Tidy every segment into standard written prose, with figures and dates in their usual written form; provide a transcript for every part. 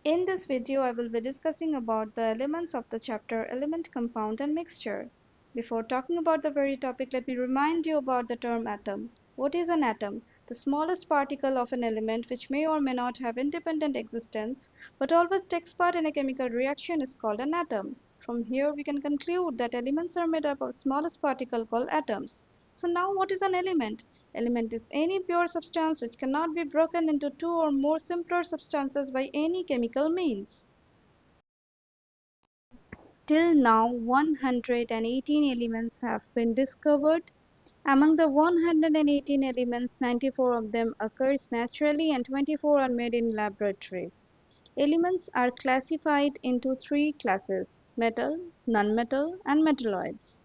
In this video, I will be discussing about the elements of the chapter Element, Compound and Mixture. Before talking about the very topic, let me remind you about the term atom. What is an atom? The smallest particle of an element which may or may not have independent existence but always takes part in a chemical reaction is called an atom. From here, we can conclude that elements are made up of smallest particle called atoms. So now what is an element? Element is any pure substance which cannot be broken into two or more simpler substances by any chemical means. Till now, 118 elements have been discovered. Among the 118 elements, 94 of them occurs naturally and 24 are made in laboratories. Elements are classified into three classes: metal, nonmetal, and metalloids.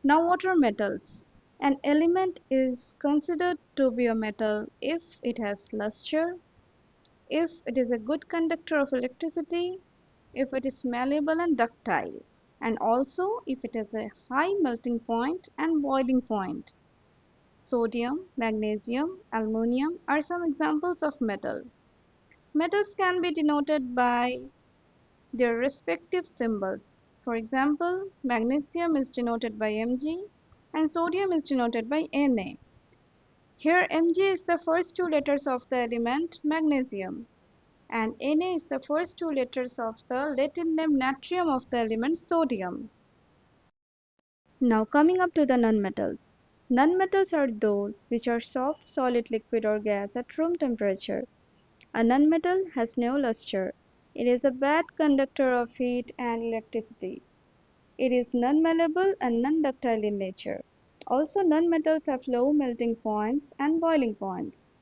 Now, what are metals? An element is considered to be a metal if it has luster, if it is a good conductor of electricity, if it is malleable and ductile, and also if it has a high melting point and boiling point. Sodium, magnesium, aluminium are some examples of metal. Metals can be denoted by their respective symbols. For example, magnesium is denoted by Mg and sodium is denoted by Na. Here Mg is the first two letters of the element magnesium and Na is the first two letters of the Latin name natrium of the element sodium. Now coming up to the nonmetals. Nonmetals are those which are soft, solid, liquid or gas at room temperature. A nonmetal has no luster. It is a bad conductor of heat and electricity. It is non-malleable and non-ductile in nature. Also, nonmetals have low melting points and boiling points.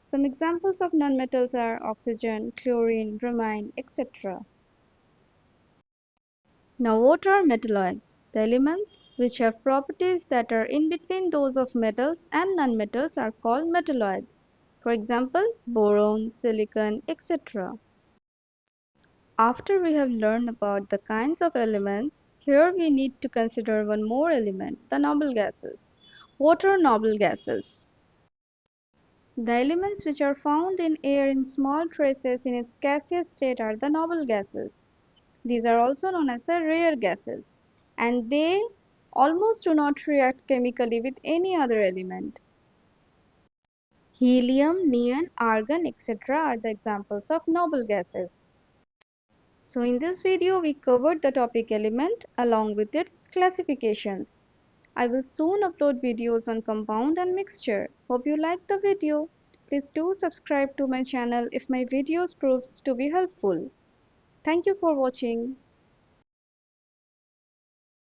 Some examples of nonmetals are oxygen, chlorine, bromine, etc. Now, what are metalloids? The elements which have properties that are in between those of metals and nonmetals are called metalloids. For example, boron, silicon, etc. After we have learned about the kinds of elements, here we need to consider one more element, the noble gases. What are noble gases? The elements which are found in air in small traces in its gaseous state are the noble gases. These are also known as the rare gases, and they almost do not react chemically with any other element. Helium, neon, argon, etc. are the examples of noble gases. So in this video we covered the topic element along with its classifications. I will soon upload videos on compound and mixture. Hope you liked the video. Please do subscribe to my channel if my videos proves to be helpful. Thank you for watching.